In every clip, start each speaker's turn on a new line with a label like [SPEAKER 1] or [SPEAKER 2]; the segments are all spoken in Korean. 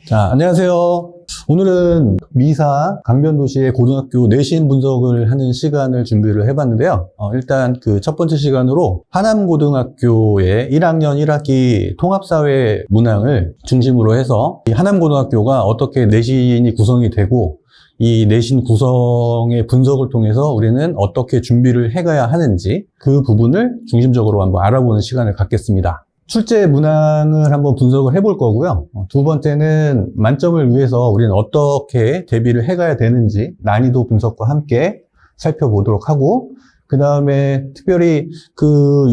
[SPEAKER 1] 자, 안녕하세요. 오늘은 미사 강변도시의 고등학교 내신 분석을 하는 시간을 준비를 해봤는데요. 일단 그 첫 번째 시간으로 하남고등학교의 1학년 1학기 통합사회 문항을 중심으로 해서 이 하남고등학교가 어떻게 내신이 구성이 되고 이 내신 구성의 분석을 통해서 우리는 어떻게 준비를 해가야 하는지 그 부분을 중심적으로 한번 알아보는 시간을 갖겠습니다. 출제 문항을 한번 분석을 해볼 거고요. 두 번째는 만점을 위해서 우리는 어떻게 대비를 해가야 되는지 난이도 분석과 함께 살펴보도록 하고, 그 다음에 특별히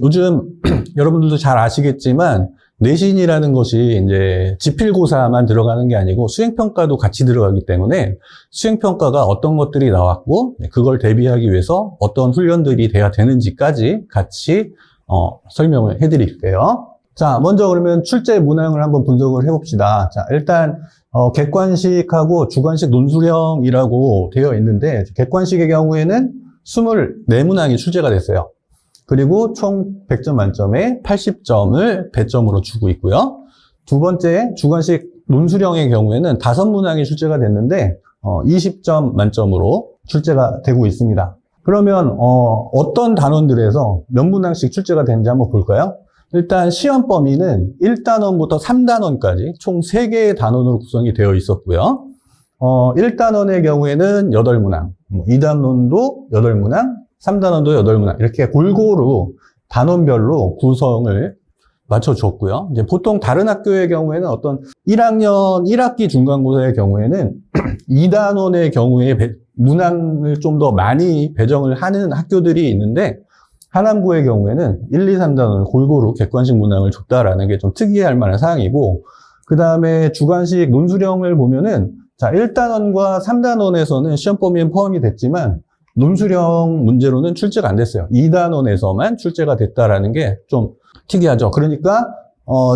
[SPEAKER 1] 요즘 여러분들도 잘 아시겠지만 내신이라는 것이 이제 지필고사만 들어가는 게 아니고 수행평가도 같이 들어가기 때문에 수행평가가 어떤 것들이 나왔고 그걸 대비하기 위해서 어떤 훈련들이 돼야 되는지까지 같이 설명을 해드릴게요. 자, 먼저 그러면 출제 문항을 한번 분석을 해봅시다. 자, 일단 객관식하고 주관식 논술형이라고 되어 있는데, 객관식의 경우에는 24문항이 출제가 됐어요. 그리고 총 100점 만점에 80점을 배점으로 주고 있고요. 두 번째 주관식 논술형의 경우에는 5문항이 출제가 됐는데 20점 만점으로 출제가 되고 있습니다. 그러면 어떤 단원들에서 몇 문항씩 출제가 되는지 한번 볼까요? 일단 시험 범위는 1단원부터 3단원까지 총 3개의 단원으로 구성이 되어 있었고요. 1단원의 경우에는 8문항, 2단원도 8문항, 3단원도 8문항, 이렇게 골고루 단원별로 구성을 맞춰줬고요. 이제 보통 다른 학교의 경우에는 어떤 1학년 1학기 중간고사의 경우에는 2단원의 경우에 문항을 좀 더 많이 배정을 하는 학교들이 있는데, 하남고의 경우에는 1, 2, 3단원을 골고루 객관식 문항을 줬다라는 게 좀 특이할 만한 사항이고, 그 다음에 주관식 논술형을 보면은, 자, 1단원과 3단원에서는 시험 범위에 포함이 됐지만, 논술형 문제로는 출제가 안 됐어요. 2단원에서만 출제가 됐다라는 게 좀 특이하죠. 그러니까,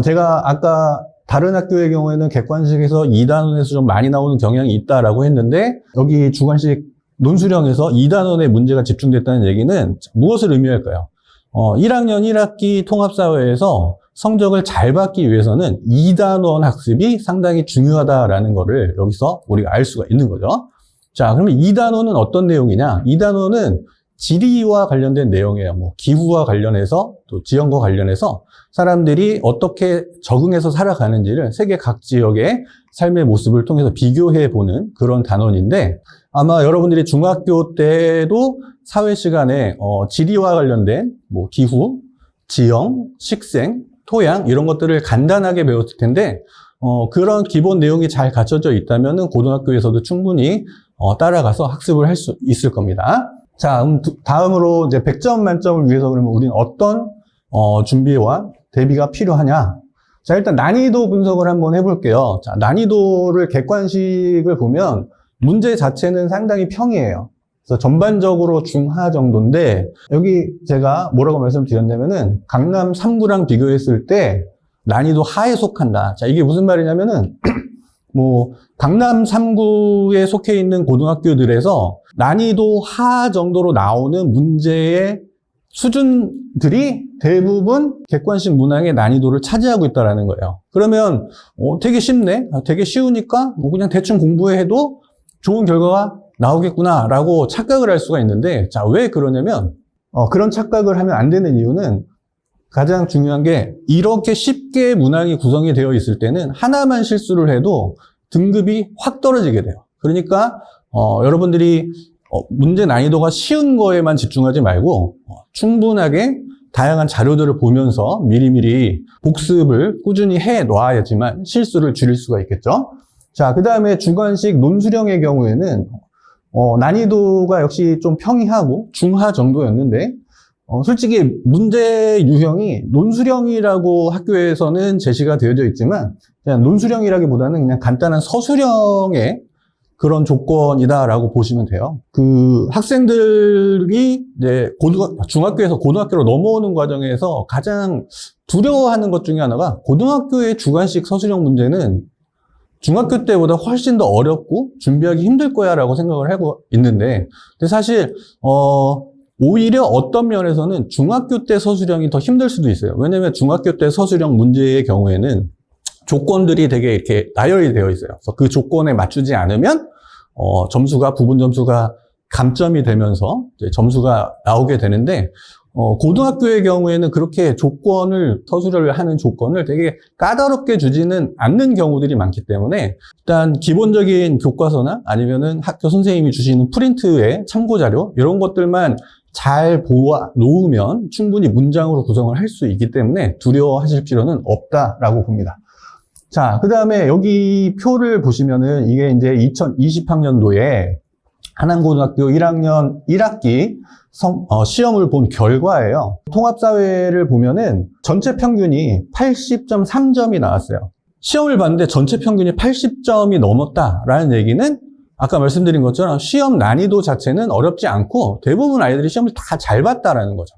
[SPEAKER 1] 제가 아까 다른 학교의 경우에는 객관식에서 2단원에서 좀 많이 나오는 경향이 있다라고 했는데, 여기 주관식 논술형에서 2단원의 문제가 집중됐다는 얘기는 무엇을 의미할까요? 1학년 1학기 통합사회에서 성적을 잘 받기 위해서는 2단원 학습이 상당히 중요하다라는 거를 여기서 우리가 알 수가 있는 거죠. 자, 그러면 2단원은 어떤 내용이냐? 2단원은 지리와 관련된 내용이에요. 뭐 기후와 관련해서 또 지형과 관련해서 사람들이 어떻게 적응해서 살아가는지를 세계 각 지역의 삶의 모습을 통해서 비교해 보는 그런 단원인데, 아마 여러분들이 중학교 때도 사회 시간에 지리와 관련된 뭐 기후, 지형, 식생, 토양 이런 것들을 간단하게 배웠을 텐데, 그런 기본 내용이 잘 갖춰져 있다면은 고등학교에서도 충분히 따라가서 학습을 할 수 있을 겁니다. 자, 다음으로 이제 100점 만점을 위해서 그러면 우리는 어떤 준비와 대비가 필요하냐? 자, 일단 난이도 분석을 한번 해볼게요. 자, 난이도를 객관식을 보면 문제 자체는 상당히 평이에요. 그래서 전반적으로 중하 정도인데, 여기 제가 뭐라고 말씀드렸냐면은 강남 3구랑 비교했을 때 난이도 하에 속한다. 자, 이게 무슨 말이냐면은 뭐 강남 3구에 속해 있는 고등학교들에서 난이도 하 정도로 나오는 문제의 수준들이 대부분 객관식 문항의 난이도를 차지하고 있다는 거예요. 그러면 되게 쉽네? 되게 쉬우니까 뭐 그냥 대충 공부해도 좋은 결과가 나오겠구나 라고 착각을 할 수가 있는데, 자, 왜 그러냐면 그런 착각을 하면 안 되는 이유는 가장 중요한 게, 이렇게 쉽게 문항이 구성이 되어 있을 때는 하나만 실수를 해도 등급이 확 떨어지게 돼요. 그러니까 여러분들이 문제 난이도가 쉬운 거에만 집중하지 말고 충분하게 다양한 자료들을 보면서 미리미리 복습을 꾸준히 해 놔야지만 실수를 줄일 수가 있겠죠. 자, 그 다음에 주관식 논술형의 경우에는 난이도가 역시 좀 평이하고 중하 정도였는데, 솔직히 문제 유형이 논술형이라고 학교에서는 제시가 되어져 있지만 그냥 논술형이라기보다는 그냥 간단한 서술형의 그런 조건이다라고 보시면 돼요. 그 학생들이 이제 중학교에서 고등학교로 넘어오는 과정에서 가장 두려워하는 것 중에 하나가, 고등학교의 주관식 서술형 문제는 중학교 때보다 훨씬 더 어렵고 준비하기 힘들 거야 라고 생각을 하고 있는데, 근데 사실 오히려 어떤 면에서는 중학교 때 서술형이 더 힘들 수도 있어요. 왜냐면 중학교 때 서술형 문제의 경우에는 조건들이 되게 이렇게 나열이 되어 있어요. 그래서 그 조건에 맞추지 않으면 부분 점수가 감점이 되면서 이제 점수가 나오게 되는데, 고등학교의 경우에는 그렇게 서술을 하는 조건을 되게 까다롭게 주지는 않는 경우들이 많기 때문에, 일단 기본적인 교과서나 아니면은 학교 선생님이 주시는 프린트의 참고자료, 이런 것들만 잘 보아 놓으면 충분히 문장으로 구성을 할 수 있기 때문에 두려워하실 필요는 없다라고 봅니다. 자, 그 다음에 여기 표를 보시면은 이게 이제 2020학년도에 한남고등학교 1학년 1학기 시험을 본 결과예요. 통합사회를 보면은 전체 평균이 80.3점이 나왔어요. 시험을 봤는데 전체 평균이 80점이 넘었다라는 얘기는 아까 말씀드린 것처럼 시험 난이도 자체는 어렵지 않고 대부분 아이들이 시험을 다 잘 봤다라는 거죠.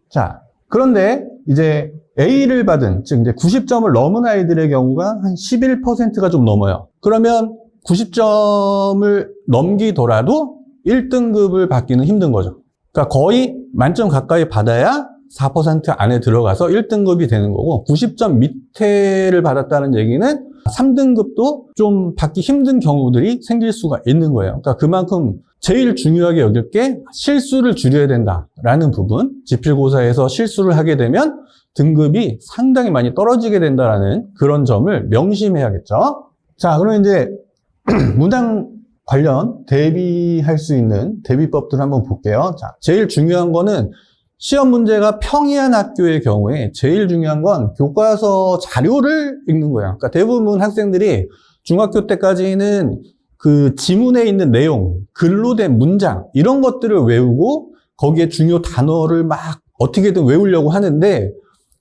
[SPEAKER 1] 자, 그런데 이제 A를 받은, 즉 이제 90점을 넘은 아이들의 경우가 한 11%가 좀 넘어요. 그러면 90점을 넘기더라도 1등급을 받기는 힘든 거죠. 그러니까 거의 만점 가까이 받아야 4% 안에 들어가서 1등급이 되는 거고, 90점 밑에를 받았다는 얘기는 3등급도 좀 받기 힘든 경우들이 생길 수가 있는 거예요. 그러니까 그만큼 제일 중요하게 여길 게 실수를 줄여야 된다라는 부분, 지필고사에서 실수를 하게 되면 등급이 상당히 많이 떨어지게 된다라는 그런 점을 명심해야겠죠. 자, 그럼 이제 문항 관련 대비할 수 있는 대비법들을 한번 볼게요. 자, 제일 중요한 거는 시험 문제가 평이한 학교의 경우에 제일 중요한 건 교과서 자료를 읽는 거예요. 그러니까 대부분 학생들이 중학교 때까지는 그 지문에 있는 내용, 글로 된 문장, 이런 것들을 외우고 거기에 중요 단어를 막 어떻게든 외우려고 하는데,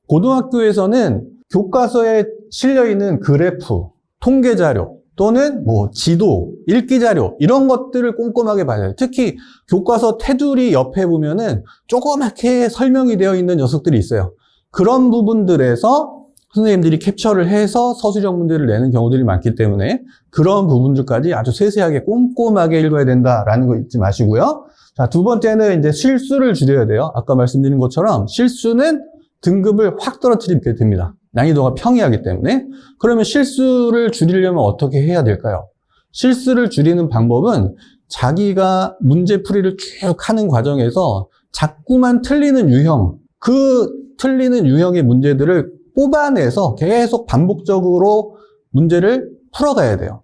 [SPEAKER 1] 고등학교에서는 교과서에 실려있는 그래프, 통계 자료, 또는 뭐 지도, 읽기 자료, 이런 것들을 꼼꼼하게 봐야 돼요. 특히 교과서 테두리 옆에 보면은 조그맣게 설명이 되어 있는 녀석들이 있어요. 그런 부분들에서 선생님들이 캡처를 해서 서술형 문제를 내는 경우들이 많기 때문에 그런 부분들까지 아주 세세하게 꼼꼼하게 읽어야 된다라는 거 잊지 마시고요. 자, 두 번째는 이제 실수를 줄여야 돼요. 아까 말씀드린 것처럼 실수는 등급을 확 떨어뜨리게 됩니다. 난이도가 평이하기 때문에. 그러면 실수를 줄이려면 어떻게 해야 될까요? 실수를 줄이는 방법은 자기가 문제풀이를 쭉 하는 과정에서 자꾸만 틀리는 유형, 그 틀리는 유형의 문제들을 뽑아내서 계속 반복적으로 문제를 풀어가야 돼요.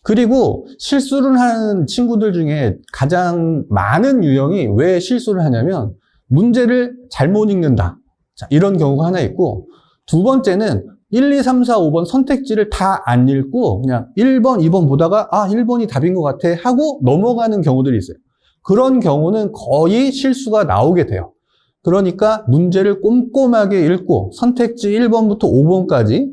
[SPEAKER 1] 그리고 실수를 하는 친구들 중에 가장 많은 유형이 왜 실수를 하냐면 문제를 잘못 읽는다. 자, 이런 경우가 하나 있고, 두 번째는 1, 2, 3, 4, 5번 선택지를 다 안 읽고 그냥 1번, 2번 보다가 1번이 답인 것 같아 하고 넘어가는 경우들이 있어요. 그런 경우는 거의 실수가 나오게 돼요. 그러니까 문제를 꼼꼼하게 읽고 선택지 1번부터 5번까지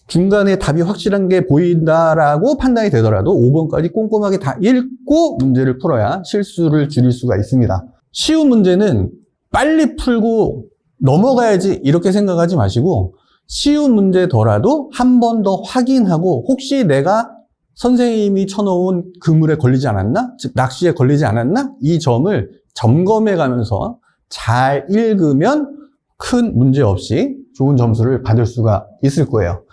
[SPEAKER 1] 중간에 답이 확실한 게 보인다라고 판단이 되더라도 5번까지 꼼꼼하게 다 읽고 문제를 풀어야 실수를 줄일 수가 있습니다. 쉬운 문제는 빨리 풀고 넘어가야지 이렇게 생각하지 마시고, 쉬운 문제더라도 한 번 더 확인하고 혹시 내가 선생님이 쳐놓은 그물에 걸리지 않았나? 즉 낚시에 걸리지 않았나? 이 점을 점검해 가면서 잘 읽으면 큰 문제 없이 좋은 점수를 받을 수가 있을 거예요.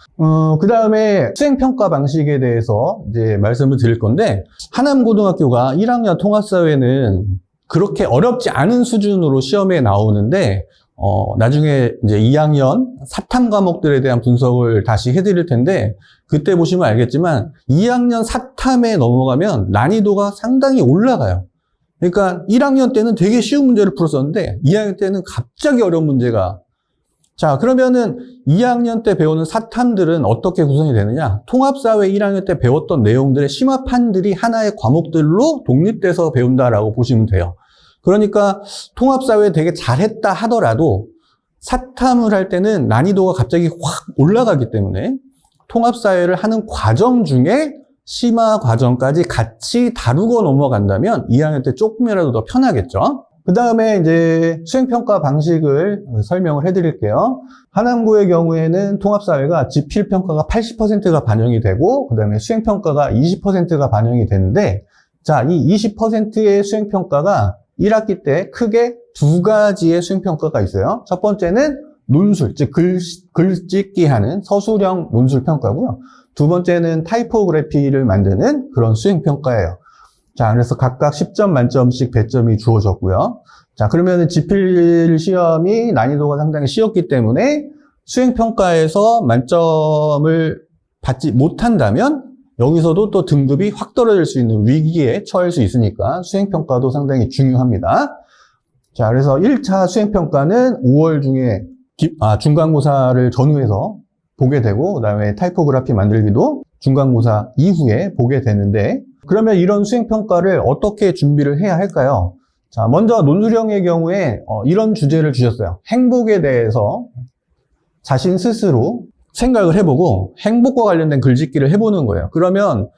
[SPEAKER 1] 그 다음에 수행평가 방식에 대해서 이제 말씀을 드릴 건데, 하남고등학교가 1학년 통합사회는 그렇게 어렵지 않은 수준으로 시험에 나오는데, 나중에 이제 2학년 사탐 과목들에 대한 분석을 다시 해드릴 텐데, 그때 보시면 알겠지만 2학년 사탐에 넘어가면 난이도가 상당히 올라가요. 그러니까 1학년 때는 되게 쉬운 문제를 풀었었는데 2학년 때는 갑자기 어려운 문제가. 자, 그러면은 2학년 때 배우는 사탐들은 어떻게 구성이 되느냐? 통합사회 1학년 때 배웠던 내용들의 심화판들이 하나의 과목들로 독립돼서 배운다라고 보시면 돼요. 그러니까 통합사회 되게 잘했다 하더라도 사탐을 할 때는 난이도가 갑자기 확 올라가기 때문에 통합사회를 하는 과정 중에 심화 과정까지 같이 다루고 넘어간다면 2학년 때 조금이라도 더 편하겠죠. 그 다음에 이제 수행평가 방식을 설명을 해드릴게요. 하남고의 경우에는 통합사회가 지필평가가 80%가 반영이 되고, 그 다음에 수행평가가 20%가 반영이 되는데, 자, 이 20%의 수행평가가 1학기 때 크게 두 가지의 수행평가가 있어요. 첫 번째는 논술, 즉 글짓기 하는 서술형 논술평가고요. 두 번째는 타이포그래피를 만드는 그런 수행평가예요. 자, 그래서 각각 10점 만점씩 배점이 주어졌고요. 자, 그러면 지필 시험이 난이도가 상당히 쉬웠기 때문에 수행평가에서 만점을 받지 못한다면 여기서도 또 등급이 확 떨어질 수 있는 위기에 처할 수 있으니까 수행평가도 상당히 중요합니다. 자, 그래서 1차 수행평가는 5월 중에 중간고사를 전후해서 보게 되고, 그 다음에 타이포그래피 만들기도 중간고사 이후에 보게 되는데, 그러면 이런 수행평가를 어떻게 준비를 해야 할까요? 자, 먼저 논술형의 경우에 이런 주제를 주셨어요. 행복에 대해서 자신 스스로 생각을 해보고 행복과 관련된 글짓기를 해보는 거예요. 그러면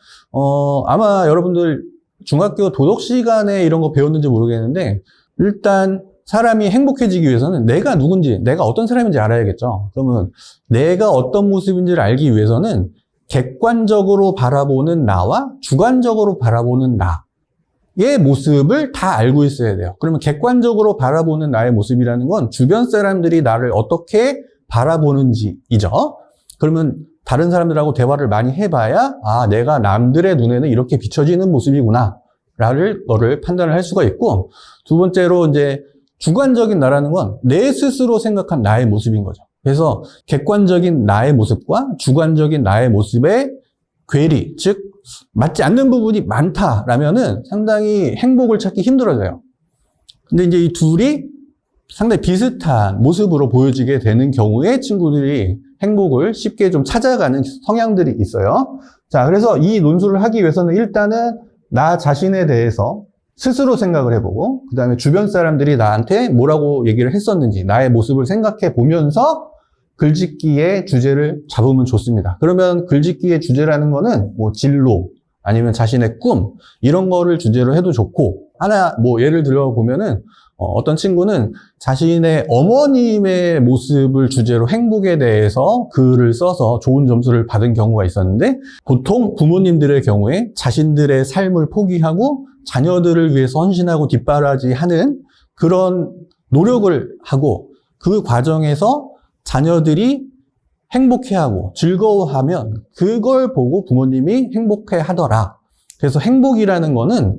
[SPEAKER 1] 아마 여러분들 중학교 도덕 시간에 이런 거 배웠는지 모르겠는데, 일단 사람이 행복해지기 위해서는 내가 누군지, 내가 어떤 사람인지 알아야겠죠. 그러면 내가 어떤 모습인지를 알기 위해서는 객관적으로 바라보는 나와 주관적으로 바라보는 나의 모습을 다 알고 있어야 돼요. 그러면 객관적으로 바라보는 나의 모습이라는 건 주변 사람들이 나를 어떻게 바라보는지이죠. 그러면 다른 사람들하고 대화를 많이 해봐야 내가 남들의 눈에는 이렇게 비춰지는 모습이구나 라를 판단을 할 수가 있고, 두 번째로 이제 주관적인 나라는 건 내 스스로 생각한 나의 모습인 거죠. 그래서 객관적인 나의 모습과 주관적인 나의 모습의 괴리, 즉 맞지 않는 부분이 많다라면은 상당히 행복을 찾기 힘들어져요. 근데 이제 이 둘이 상당히 비슷한 모습으로 보여지게 되는 경우에 친구들이 행복을 쉽게 좀 찾아가는 성향들이 있어요. 자, 그래서 이 논술을 하기 위해서는 일단은 나 자신에 대해서 스스로 생각을 해보고, 그 다음에 주변 사람들이 나한테 뭐라고 얘기를 했었는지 나의 모습을 생각해 보면서 글짓기의 주제를 잡으면 좋습니다. 그러면 글짓기의 주제라는 거는 뭐 진로 아니면 자신의 꿈 이런 거를 주제로 해도 좋고, 하나 뭐 예를 들어 보면은 어떤 친구는 자신의 어머님의 모습을 주제로 행복에 대해서 글을 써서 좋은 점수를 받은 경우가 있었는데, 보통 부모님들의 경우에 자신들의 삶을 포기하고 자녀들을 위해서 헌신하고 뒷바라지하는 그런 노력을 하고, 그 과정에서 자녀들이 행복해하고 즐거워하면 그걸 보고 부모님이 행복해하더라. 그래서 행복이라는 거는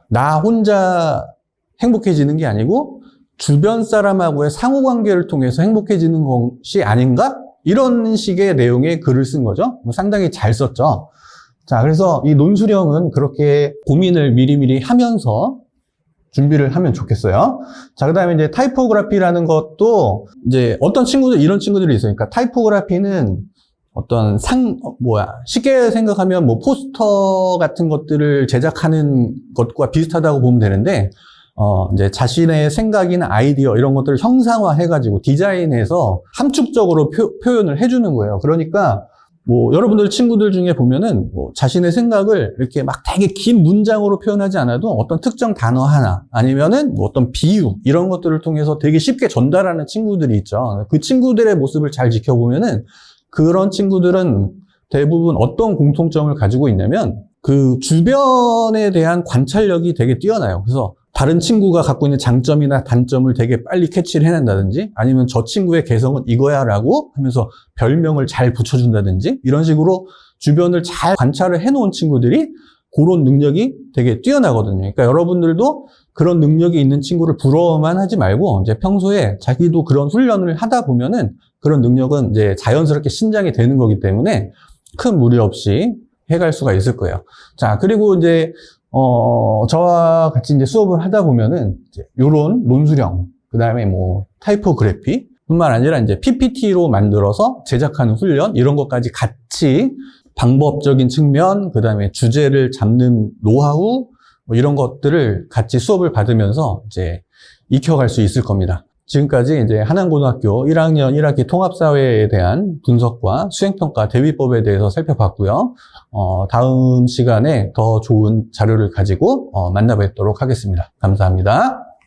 [SPEAKER 1] 나 혼자 행복해지는 게 아니고 주변 사람하고의 상호관계를 통해서 행복해지는 것이 아닌가? 이런 식의 내용의 글을 쓴 거죠. 상당히 잘 썼죠. 자, 그래서 이 논술형은 그렇게 고민을 미리미리 하면서 준비를 하면 좋겠어요. 자, 그 다음에 이제 타이포그래피라는 것도 이제 어떤 친구들, 이런 친구들이 있어요. 그러니까 타이포그래피는 어떤 쉽게 생각하면 뭐 포스터 같은 것들을 제작하는 것과 비슷하다고 보면 되는데, 이제 자신의 생각이나 아이디어 이런 것들을 형상화해가지고 디자인해서 함축적으로 표현을 해주는 거예요. 그러니까 뭐 여러분들 친구들 중에 보면은 뭐 자신의 생각을 이렇게 막 되게 긴 문장으로 표현하지 않아도 어떤 특정 단어 하나 아니면은 뭐 어떤 비유 이런 것들을 통해서 되게 쉽게 전달하는 친구들이 있죠. 그 친구들의 모습을 잘 지켜보면은 그런 친구들은 대부분 어떤 공통점을 가지고 있냐면 그 주변에 대한 관찰력이 되게 뛰어나요. 그래서 다른 친구가 갖고 있는 장점이나 단점을 되게 빨리 캐치를 해낸다든지, 아니면 저 친구의 개성은 이거야 라고 하면서 별명을 잘 붙여준다든지, 이런 식으로 주변을 잘 관찰을 해놓은 친구들이 그런 능력이 되게 뛰어나거든요. 그러니까 여러분들도 그런 능력이 있는 친구를 부러워만 하지 말고 이제 평소에 자기도 그런 훈련을 하다 보면은 그런 능력은 이제 자연스럽게 신장이 되는 거기 때문에 큰 무리 없이 해갈 수가 있을 거예요. 자, 그리고 이제 저와 같이 이제 수업을 하다 보면은 이제 요런 논술형, 그 다음에 뭐 타이포그래피 뿐만 아니라 이제 PPT로 만들어서 제작하는 훈련, 이런 것까지 같이 방법적인 측면, 그 다음에 주제를 잡는 노하우, 뭐 이런 것들을 같이 수업을 받으면서 이제 익혀갈 수 있을 겁니다. 지금까지 이제 한양고등학교 1학년 1학기 통합사회에 대한 분석과 수행평가 대비법에 대해서 살펴봤고요. 다음 시간에 더 좋은 자료를 가지고 만나 뵙도록 하겠습니다. 감사합니다.